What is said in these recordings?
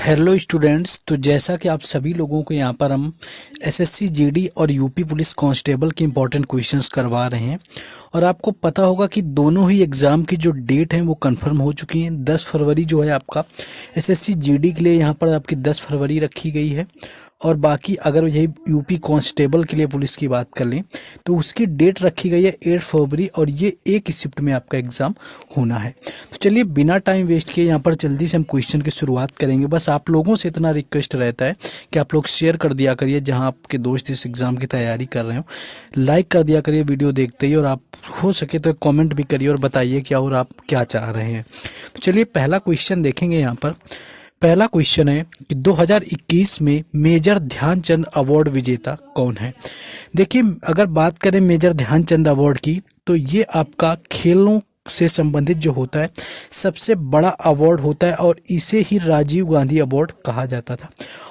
Hello students. तो जैसा कि आप सभी लोगों को यहाँ पर हम एसएससी जीडी और यूपी पुलिस कांस्टेबल के इम्पोर्टेंट क्वेश्चंस करवा रहे हैं और आपको पता होगा कि दोनों ही एग्ज़ाम की जो डेट है वो कंफर्म हो चुकी हैं। 10 फरवरी जो है आपका एसएससी जीडी के लिए यहाँ पर आपकी 10 फरवरी रखी गई है और बाकी अगर यही यूपी कांस्टेबल के लिए पुलिस की बात कर लें तो उसकी डेट रखी गई है 8 फरवरी और ये एक शिफ्ट में आपका एग्ज़ाम होना है। तो चलिए बिना टाइम वेस्ट किए यहाँ पर जल्दी से हम क्वेश्चन की शुरुआत करेंगे। बस आप लोगों से इतना रिक्वेस्ट रहता है कि आप लोग शेयर कर दिया करिए, जहाँ आपके दोस्त इस एग्ज़ाम की तैयारी कर रहे हो लाइक कर दिया करिए वीडियो देखते ही, और आप हो सके तो कॉमेंट भी करिए और बताइए क्या और आप क्या चाह रहे हैं। तो चलिए पहला क्वेश्चन देखेंगे। यहाँ पर पहला क्वेश्चन है कि 2021 में मेजर ध्यानचंद अवार्ड विजेता कौन है। देखिए अगर बात करें मेजर ध्यानचंद अवार्ड की तो ये आपका खेलों से संबंधित जो होता है सबसे बड़ा अवार्ड होता है और इसे ही राजीव गांधी अवार्ड कहा जाता था।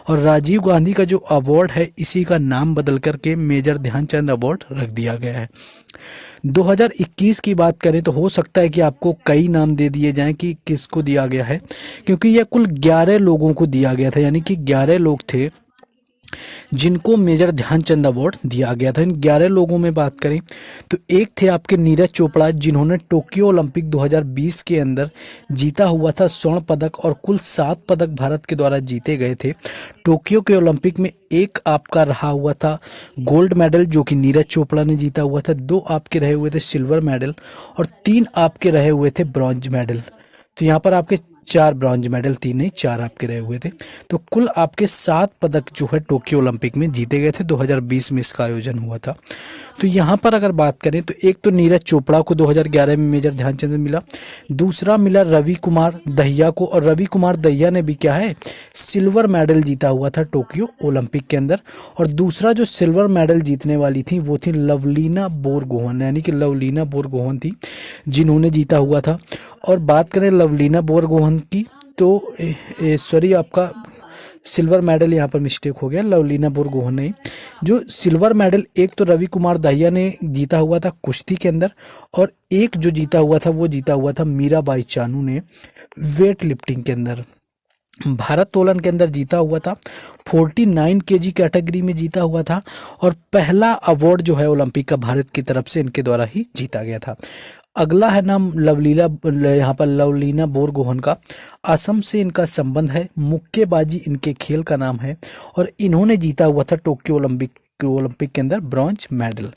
और राजीव गांधी का जो अवार्ड है इसी का नाम बदल करके मेजर ध्यानचंद अवार्ड रख दिया गया है। 2021 की बात करें तो हो सकता है कि आपको कई नाम दे दिए जाएं कि किसको दिया गया है, क्योंकि यह कुल 11 लोगों को दिया गया था, यानी कि 11 लोग थे जिनको मेजर ध्यानचंद अवार्ड दिया गया था। इन 11 लोगों में बात करें तो एक थे आपके नीरज चोपड़ा, जिन्होंने टोक्यो ओलंपिक 2020 के अंदर जीता हुआ था स्वर्ण पदक, और कुल 7 पदक भारत के द्वारा जीते गए थे। टोक्यो के ओलंपिक में एक आपका रहा हुआ था गोल्ड मेडल जो कि नीरज चोपड़ा ने जीता हुआ था, 2 आपके रहे हुए थे सिल्वर मेडल और 3 आपके रहे हुए थे ब्रॉन्ज मेडल। तो यहाँ पर आपके 4 ब्रॉन्ज मेडल, 3 नहीं 4 आपके रहे हुए थे। तो कुल आपके 7 पदक जो है टोक्यो ओलंपिक में जीते गए थे। 2020 में इसका आयोजन हुआ था। तो यहाँ पर अगर बात करें तो एक तो नीरज चोपड़ा को 2011 में मेजर ध्यानचंद मिला, दूसरा मिला रवि कुमार दहिया को, और रवि कुमार दहिया ने भी क्या है सिल्वर मेडल जीता हुआ था टोक्यो ओलंपिक के अंदर। और दूसरा जो सिल्वर मेडल जीतने वाली थी वो थी लवलीना बोरगोहन, यानी कि लवलीना बोरगोहन थी जिन्होंने जीता हुआ था। और बात करें लवलीना बोरगोहन की तो सॉरी आपका सिल्वर मेडल यहाँ पर मिस्टेक हो गया, लवलीना बोरगोहन नहीं। जो सिल्वर मेडल एक तो रवि कुमार दहिया ने जीता हुआ था कुश्ती के अंदर, और एक जो जीता हुआ था वो जीता हुआ था मीराबाई चानू ने वेट लिफ्टिंग के अंदर। भारत्तोलन के अंदर जीता हुआ था, 49 केजी कैटेगरी में जीता हुआ था, और पहला अवार्ड जो है ओलंपिक का भारत की तरफ से इनके द्वारा ही जीता गया था। अगला है नाम यहाँ पर लवलीना बोरगोहन का, असम से इनका संबंध है, मुक्केबाजी इनके खेल का नाम है, और इन्होंने जीता हुआ था टोक्यो ओलंपिक के अंदर ब्रॉन्ज मेडल।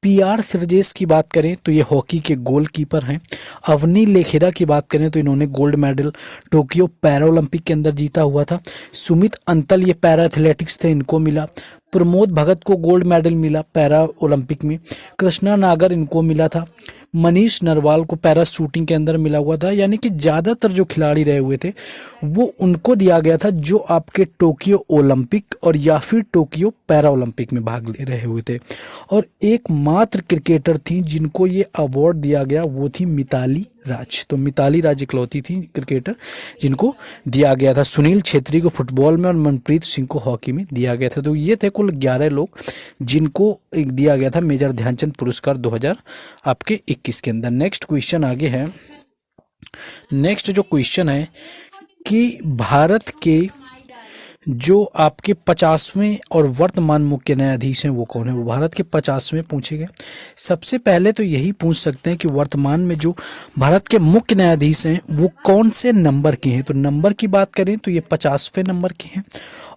पीआर सिरजेश की बात करें तो ये हॉकी के गोलकीपर हैं। अवनी लेखेरा की बात करें तो इन्होंने gold medal Tokyo para Olympic के अंदर जीता हुआ था। सुमित अंतल ये पैरा एथलेटिक्स थे, इनको मिला। प्रमोद भगत को गोल्ड मेडल मिला पैरा ओलंपिक में। कृष्णा नागर इनको मिला था। मनीष नरवाल को पैरा शूटिंग के अंदर मिला हुआ था। यानी कि ज़्यादातर जो खिलाड़ी रहे हुए थे वो उनको दिया गया था जो आपके टोक्यो ओलंपिक और या फिर टोक्यो पैरा ओलंपिक में भाग ले रहे हुए थे। और एकमात्र क्रिकेटर थी जिनको ये अवार्ड दिया गया, वो थी मिताली राज। तो मिताली राज इकलौती थी क्रिकेटर जिनको दिया गया था। सुनील छेत्री को फुटबॉल में और मनप्रीत सिंह को हॉकी में दिया गया था। तो ये थे कुल 11 लोग जिनको दिया गया था मेजर ध्यानचंद पुरस्कार 2021 के अंदर। नेक्स्ट क्वेश्चन आगे है। नेक्स्ट जो क्वेश्चन है कि भारत के जो आपके 50वें और वर्तमान मुख्य न्यायाधीश हैं वो कौन है। वो भारत के 50वें पूछे गए। सबसे पहले तो यही पूछ सकते हैं कि वर्तमान में जो भारत के मुख्य न्यायाधीश हैं वो कौन से नंबर के हैं। तो नंबर की बात करें तो ये 50वें नंबर के हैं।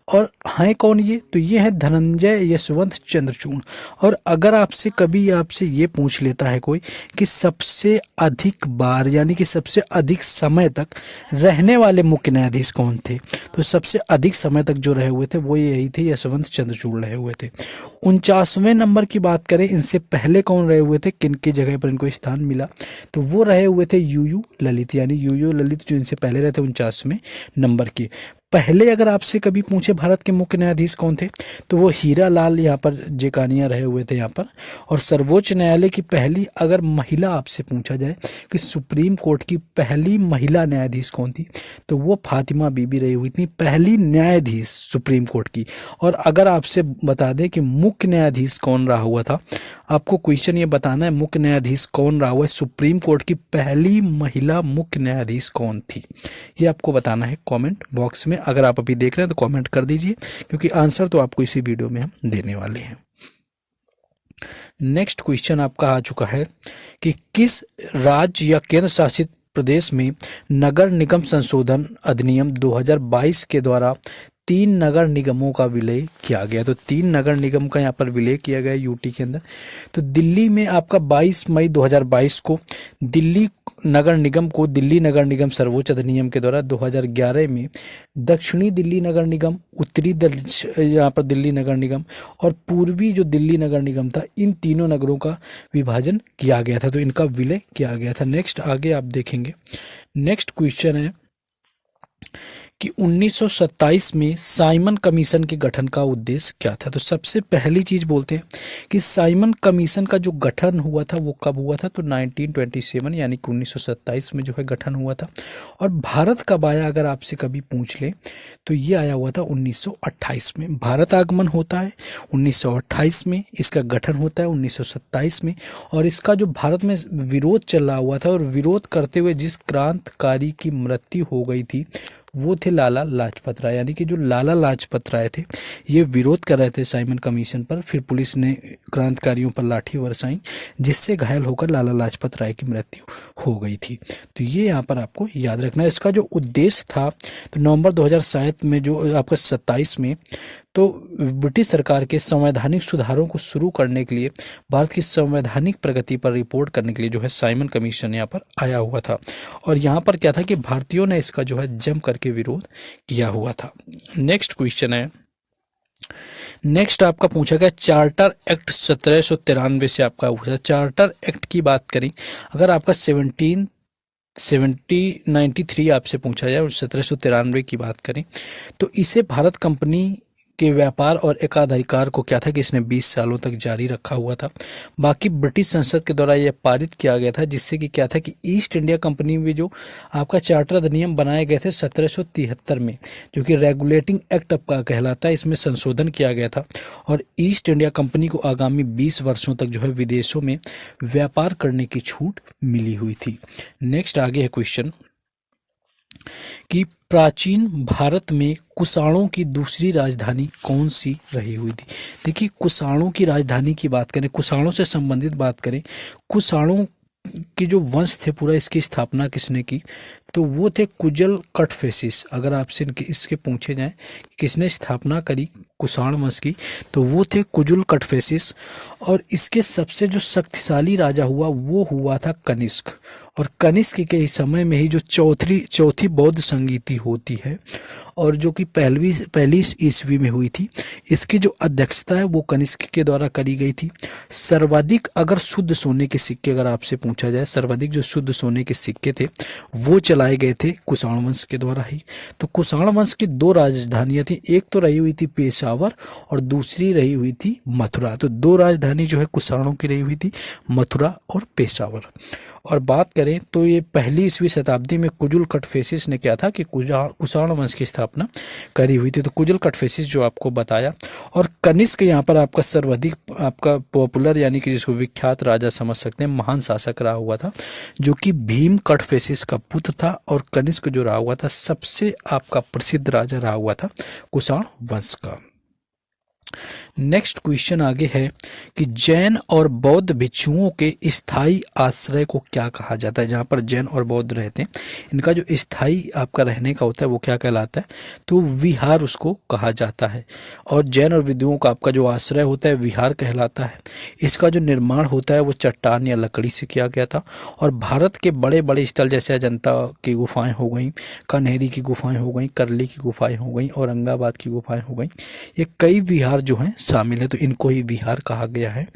और हैं कौन ये, तो ये है धनंजय यशवंत चंद्रचूड़। और अगर आपसे कभी आपसे ये पूछ लेता है कोई कि सबसे अधिक बार यानी कि सबसे अधिक समय तक रहने वाले मुख्य न्यायाधीश कौन थे, तो सबसे अधिक समय तक जो रहे हुए थे वो यही थे, यशवंत चंद्रचूड़ रहे हुए थे। 49वें नंबर की बात करें, इनसे पहले कौन रहे हुए थे, किन की जगह पर इनको स्थान मिला, तो वो रहे हुए थे यूयू ललित, यानी यूयू ललित जो इनसे पहले रहे थे 49वें नंबर के। पहले अगर आपसे कभी पूछे भारत के मुख्य न्यायाधीश कौन थे तो वो हीरा लाल यहाँ पर जेकानिया रहे हुए थे यहाँ पर। और सर्वोच्च न्यायालय की पहली अगर महिला आपसे पूछा जाए कि सुप्रीम कोर्ट की पहली महिला न्यायाधीश कौन थी, तो वो फातिमा बीबी रही हुई थी पहली न्यायाधीश सुप्रीम कोर्ट की। और अगर आपसे बता दें कि मुख्य न्यायाधीश कौन रहा हुआ था, आपको क्वेश्चन ये बताना है मुख्य न्यायाधीश कौन रहा हुआ है, सुप्रीम कोर्ट की पहली महिला मुख्य न्यायाधीश कौन थी, ये आपको बताना है कमेंट बॉक्स में। अगर आप अभी देख रहे हैं तो कमेंट कर दीजिए, क्योंकि आंसर तो आपको इसी वीडियो में हम देने वाले हैं। नेक्स्ट क्वेश्चन आपका आ चुका है कि किस राज्य या केंद्र शासित प्रदेश में नगर निगम संशोधन अधिनियम 2022 के द्वारा 3 नगर निगमों का विलय किया गया। तो 3 नगर निगम का यहाँ पर विलय किया गया यूटी के अंदर। तो दिल्ली में आपका 22 मई 2022 को दिल्ली नगर निगम को दिल्ली नगर निगम सर्वोच्च अधिनियम के द्वारा 2011 में दक्षिणी दिल्ली नगर निगम, उत्तरी यहाँ पर दिल्ली नगर निगम और पूर्वी जो दिल्ली नगर निगम था, इन तीनों नगरों का विभाजन किया गया था। तो इनका विलय किया गया था। नेक्स्ट आगे आप देखेंगे, नेक्स्ट क्वेश्चन है कि 1927 में साइमन कमीशन के गठन का उद्देश्य क्या था। तो सबसे पहली चीज बोलते हैं कि साइमन कमीशन का जो गठन हुआ था वो कब हुआ था, तो 1927 यानी कि 1927 में जो है गठन हुआ था। और भारत कब आया अगर आपसे कभी पूछ ले तो ये आया हुआ था 1928 में। भारत आगमन होता है 1928 में, इसका गठन होता है 1927 में। और इसका जो भारत में विरोध चला हुआ था और विरोध करते हुए जिस क्रांतिकारी की मृत्यु हो गई थी वो थे लाला लाजपत राय। यानी कि जो लाला लाजपत राय थे ये विरोध कर रहे थे साइमन कमीशन पर, फिर पुलिस ने क्रांतिकारियों पर लाठी बरसाई जिससे घायल होकर लाला लाजपत राय की मृत्यु हो गई थी। तो ये यहाँ पर आपको याद रखना है। इसका जो उद्देश्य था तो नवंबर 2007 में जो आपका 27 में तो ब्रिटिश सरकार के संवैधानिक सुधारों को शुरू करने के लिए, भारत की संवैधानिक प्रगति पर रिपोर्ट करने के लिए जो है साइमन कमीशन यहाँ पर आया हुआ था। और यहाँ पर क्या था कि भारतीयों ने इसका जो है जम करके विरोध किया हुआ था। नेक्स्ट क्वेश्चन है, नेक्स्ट आपका पूछा गया चार्टर एक्ट 1793 से आपका पूछा। चार्टर एक्ट की बात करें अगर आपका 1793 आपसे पूछा जाए और 1793 की बात करें तो इसे भारत कंपनी के व्यापार और एकाधिकार को क्या था कि इसने 20 सालों तक जारी रखा हुआ था। बाकी ब्रिटिश संसद के द्वारा यह पारित किया गया था, जिससे कि क्या था कि ईस्ट इंडिया कंपनी में जो आपका चार्टर अधिनियम बनाए गए थे 1773 में, जो कि रेगुलेटिंग एक्ट आपका कहलाता है, इसमें संशोधन किया गया था और ईस्ट इंडिया कंपनी को आगामी 20 वर्षों तक जो है विदेशों में व्यापार करने की छूट मिली हुई थी। नेक्स्ट आगे है क्वेश्चन कि प्राचीन भारत में कुषाणों की दूसरी राजधानी कौन सी रही हुई थी। देखिए कुषाणों की राजधानी की बात करें, कुषाणों से संबंधित बात करें, कुषाणों के जो वंश थे पूरा इसकी स्थापना किसने की, तो वो थे कुजल कटफेसिस। अगर आपसे इसके पूछे जाए किसने स्थापना करी कुषाण वंश की तो वो थे कुजुल कटफेसिस। और इसके सबसे जो शक्तिशाली राजा हुआ वो हुआ था कनिष्क। और कनिष्क के समय में ही जो चौथी बौद्ध संगीति होती है और जो कि पहली ईस्वी में हुई थी, इसकी जो अध्यक्षता है वो कनिष्क के द्वारा करी गई थी। सर्वाधिक अगर शुद्ध सोने के सिक्के अगर आपसे पूछा जाए, सर्वाधिक जो शुद्ध सोने के सिक्के थे वो चलाए गए थे कुषाण वंश के द्वारा ही। तो कुषाण वंश की 2 राजधानियां थी, एक तो रही हुई थी पेशावर और दूसरी रही हुई थी मथुरा। तो 2 राजधानी जो है कुषाणों की रही हुई थी, मथुरा और पेशावर। और बात करें तो ये पहली ईस्वी शताब्दी में कुजुल कटफेसिस ने क्या था कि कुषाण वंश की स्थापना करी हुई थी। तो कुजुल कटफेसिस जो आपको बताया। और कनिष्क यहाँ पर आपका सर्वाधिक आपका पॉपुलर यानी कि जिसको विख्यात राजा समझ सकते हैं, महान शासक रहा हुआ था, जो कि भीम कटफेसिस का पुत्र था। और कनिष्क जो रहा हुआ था सबसे आपका प्रसिद्ध राजा रहा हुआ था कुषाण वंश का। नेक्स्ट क्वेश्चन आगे है कि जैन और बौद्ध भिक्षुओं के स्थायी आश्रय को क्या कहा जाता है। जहाँ पर जैन और बौद्ध रहते हैं इनका जो स्थायी आपका रहने का होता है वो क्या कहलाता है, तो विहार उसको कहा जाता है। और जैन और विद्युओं का आपका जो आश्रय होता है विहार कहलाता है। इसका जो निर्माण होता है वो चट्टान या लकड़ी से किया गया था। और भारत के बड़े बड़े स्थल जैसे अजंता की गुफाएं हो गई, कन्हेरी की गुफाएं हो गई, करली की गुफाएं हो गई, औरंगाबाद की गुफाएं हो गई, ये कई विहार जो हैं शामिल है, तो इनको ही विहार कहा गया है।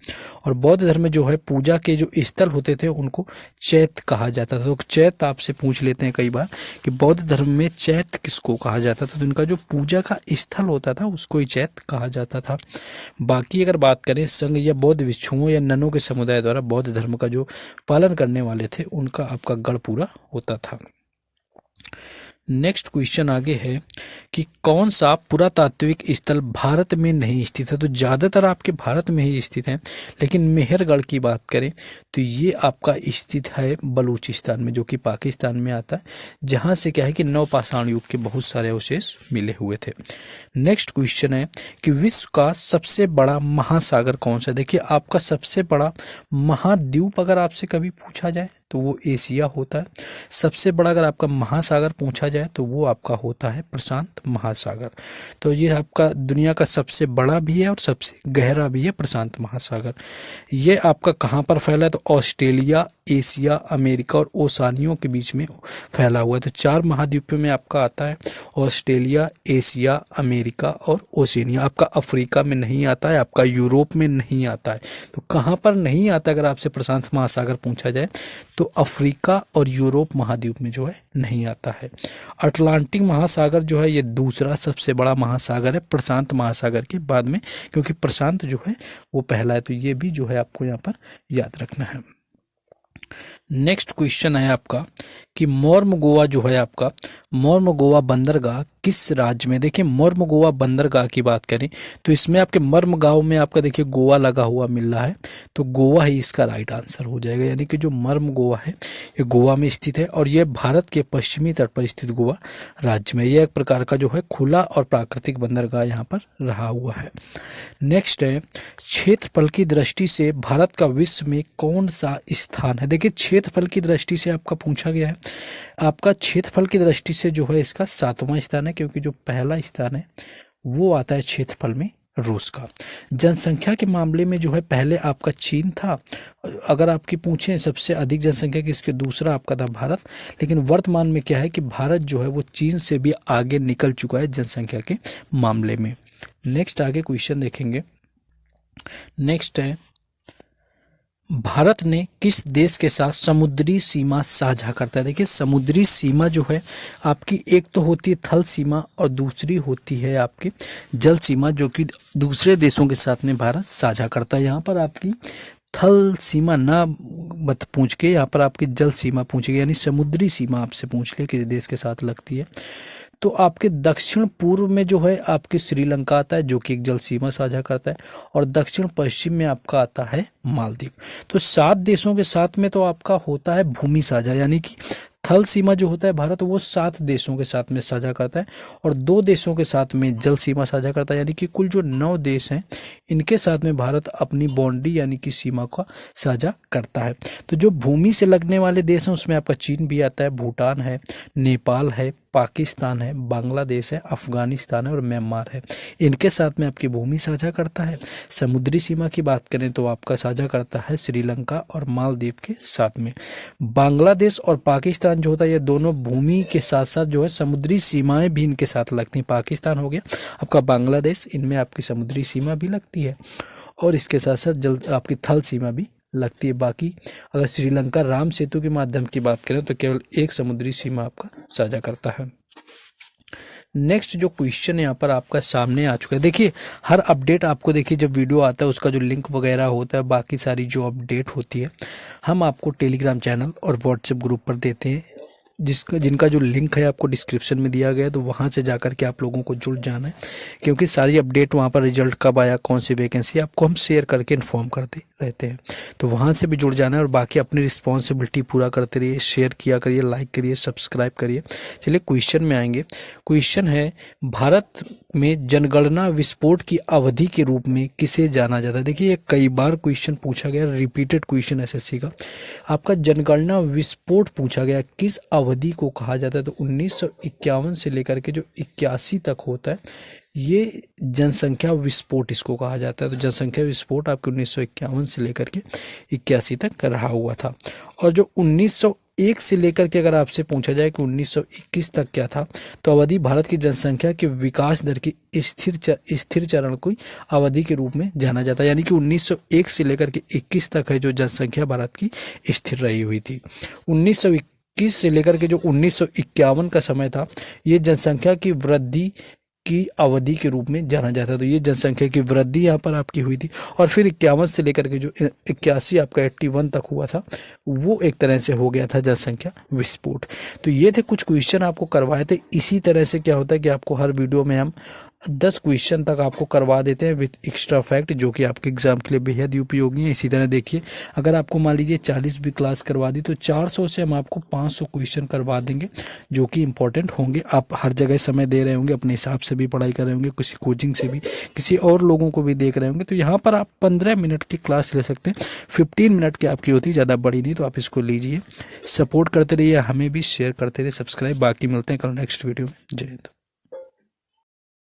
और बौद्ध धर्म में जो है पूजा के जो स्थल होते थे उनको चैत्य कहा जाता था। तो चैत्य आपसे पूछ लेते हैं कई बार कि बौद्ध धर्म में चैत्य किसको कहा जाता था, तो इनका जो पूजा का स्थल होता था उसको ही चैत्य कहा जाता था। बाकी अगर बात करें संघ या बौद्ध भिक्षुओं या ननों के समुदाय द्वारा बौद्ध धर्म का जो पालन करने वाले थे उनका आपका गढ़ पूरा होता था। नेक्स्ट क्वेश्चन आगे है कि कौन सा पुरातात्विक स्थल भारत में नहीं स्थित है। तो ज़्यादातर आपके भारत में ही स्थित हैं, लेकिन मेहरगढ़ की बात करें तो ये आपका स्थित है बलूचिस्तान में, जो कि पाकिस्तान में आता है, जहाँ से क्या है कि नवपाषाण युग के बहुत सारे अवशेष मिले हुए थे। नेक्स्ट क्वेश्चन है कि विश्व का सबसे बड़ा महासागर कौन सा है। देखिए, आपका सबसे बड़ा महाद्वीप अगर आपसे कभी पूछा जाए तो वो एशिया होता है। सबसे बड़ा अगर आपका महासागर पूछा जाए तो वो आपका होता है प्रशांत महासागर। तो ये आपका दुनिया का सबसे बड़ा भी है और सबसे गहरा भी है प्रशांत महासागर। ये आपका कहाँ पर फैला है, तो ऑस्ट्रेलिया, एशिया, अमेरिका और ओशानियों के बीच में फैला हुआ है। तो 4 महाद्वीपों में आपका आता है ऑस्ट्रेलिया, एशिया, अमेरिका और ओशिनिया। आपका अफ्रीका में नहीं आता है, आपका यूरोप में नहीं आता है। तो कहाँ पर नहीं आता अगर आपसे प्रशांत महासागर पूछा जाए तो अफ्रीका और यूरोप महाद्वीप में जो है नहीं आता है। अटलांटिक महासागर जो है ये दूसरा सबसे बड़ा महासागर है प्रशांत महासागर के बाद में, क्योंकि प्रशांत जो है वो पहला है। तो ये भी जो है आपको यहाँ पर याद रखना है। नेक्स्ट क्वेश्चन है आपका कि मोर्मुगोवा जो है आपका, मोर्मुगोवा बंदरगाह किस राज्य में। देखिए, मोर्मुगोवा बंदरगाह की बात करें तो इसमें आपके मर्मगांव में आपका देखिए गोवा लगा हुआ मिल रहा है, तो गोवा ही इसका राइट आंसर हो जाएगा। यानी कि जो मर्मगोवा है ये गोवा में स्थित है और ये भारत के पश्चिमी तट पर स्थित गोवा राज्य में, यह एक प्रकार का जो है खुला और प्राकृतिक बंदरगाह यहाँ पर रहा हुआ है। नेक्स्ट है क्षेत्रफल की दृष्टि से भारत का विश्व में कौन सा स्थान है। देखिए, क्षेत्रफल की दृष्टि से आपका पूछा गया है, आपका क्षेत्रफल की दृष्टि से जो है इसका 7वां स्थान है, क्योंकि जो पहला स्थान है वो आता है क्षेत्रफल में रूस का। जनसंख्या के मामले में जो है पहले आपका चीन था, अगर आपकी पूछें सबसे अधिक जनसंख्या किसके, दूसरा आपका था भारत। लेकिन वर्तमान में क्या है कि भारत जो है वो चीन से भी आगे निकल चुका है जनसंख्या के मामले में। नेक्स्ट आगे क्वेश्चन देखेंगे। नेक्स्ट है भारत ने किस देश के साथ समुद्री सीमा साझा करता है। देखिए, समुद्री सीमा जो है आपकी एक तो होती है थल सीमा और दूसरी होती है आपकी जल सीमा, जो कि दूसरे देशों के साथ में भारत साझा करता है। यहाँ पर आपकी थल सीमा ना मत पूछ के यहाँ पर आपकी जल सीमा पूछेगी, यानी समुद्री सीमा आपसे पूछ ले किस देश के साथ लगती है। तो आपके दक्षिण पूर्व में जो है आपकी श्रीलंका आता है, जो कि एक जल सीमा साझा करता है, और दक्षिण पश्चिम में आपका आता है मालदीव। तो 7 देशों के साथ में तो आपका होता है भूमि साझा, यानी कि थल सीमा जो होता है भारत वो 7 देशों के साथ में साझा करता है और 2 देशों के साथ में जल सीमा साझा करता है, यानी कि कुल जो 9 देश हैं इनके साथ में भारत अपनी बाउंड्री यानी कि सीमा का साझा करता है। तो जो भूमि से लगने वाले देश हैं उसमें आपका चीन भी आता है, भूटान है, नेपाल है, पाकिस्तान है, बांग्लादेश है, अफगानिस्तान है और म्यांमार है। इनके साथ में आपकी भूमि साझा करता है। समुद्री सीमा की बात करें तो आपका साझा करता है श्रीलंका और मालदीव के साथ में। बांग्लादेश और पाकिस्तान जो होता है ये दोनों भूमि के साथ साथ जो है समुद्री सीमाएं भी इनके साथ लगती हैं। पाकिस्तान हो गया आपका, बांग्लादेश, इनमें आपकी समुद्री सीमा भी लगती है और इसके साथ साथ जल आपकी थल सीमा भी लगती है। बाकी अगर श्रीलंका राम सेतु के माध्यम की बात करें तो केवल एक समुद्री सीमा आपका साझा करता है। नेक्स्ट जो क्वेश्चन यहाँ पर आपका सामने आ चुका है, देखिए हर अपडेट आपको देखिए जब वीडियो आता है उसका जो लिंक वगैरह होता है, बाकी सारी जो अपडेट होती है हम आपको टेलीग्राम चैनल और व्हाट्सएप ग्रुप पर देते हैं, जिनका जो लिंक है आपको डिस्क्रिप्शन में दिया गया है। तो वहाँ से जाकर के आप लोगों को जुड़ जाना है, क्योंकि सारी अपडेट वहाँ पर रिजल्ट कब आया, कौन सी वैकेंसी, आपको हम शेयर करके इन्फॉर्म करते रहते हैं। तो वहाँ से भी जुड़ जाना है और बाकी अपनी रिस्पॉन्सिबिलिटी पूरा करते रहिए, शेयर किया करिए, लाइक करिए, सब्सक्राइब करिए। चलिए क्वेश्चन में आएंगे। क्वेश्चन है भारत में जनगणना विस्फोट की अवधि के रूप में किसे जाना जाता है। देखिए ये कई बार क्वेश्चन पूछा गया, रिपीटेड क्वेश्चन एसएससी का। आपका जनगणना विस्फोट पूछा गया किस अवधि को कहा जाता है, तो 1951 से लेकर के जो 81 तक होता है ये जनसंख्या विस्फोट इसको कहा जाता है। तो जनसंख्या विस्फोट आपके 1951 से लेकर के 81 तक रहा हुआ था। और जो 1901 से लेकर के अगर आपसे पूछा जाए कि 1921 तक क्या था, तो अवधि भारत की जनसंख्या के विकास दर की स्थिर चरण को अवधि के रूप में जाना जाता है। यानी कि 1901 से लेकर के 21 तक है जो जनसंख्या भारत की स्थिर रही हुई थी। 1921 से लेकर के जो 1951 का समय था ये जनसंख्या की वृद्धि की अवधि के रूप में जाना जाता है। तो ये जनसंख्या की वृद्धि यहाँ पर आपकी हुई थी। और फिर 51 से लेकर के जो 81 आपका 81 तक हुआ था, वो एक तरह से हो गया था जनसंख्या विस्फोट। तो ये थे कुछ क्वेश्चन आपको करवाए थे। इसी तरह से क्या होता है कि आपको हर वीडियो में हम 10 क्वेश्चन तक आपको करवा देते हैं विथ एक्स्ट्रा फैक्ट, जो कि आपके एग्जाम के लिए बेहद उपयोगी है। इसी तरह देखिए, अगर आपको मान लीजिए 40 भी क्लास करवा दी तो 400 से हम आपको 500 क्वेश्चन करवा देंगे, जो कि इंपॉर्टेंट होंगे। आप हर जगह समय दे रहे होंगे, अपने हिसाब से भी पढ़ाई कर रहे होंगे, किसी कोचिंग से भी, किसी और लोगों को भी देख रहे होंगे। तो यहाँ पर आप 15 मिनट की क्लास ले सकते हैं, 15 मिनट की आपकी होती है, ज़्यादा बड़ी नहीं। तो आप इसको लीजिए, सपोर्ट करते रहिए, हमें भी शेयर करते रहिए, सब्सक्राइब। बाकी मिलते हैं कल नेक्स्ट वीडियो में। जय हिंद।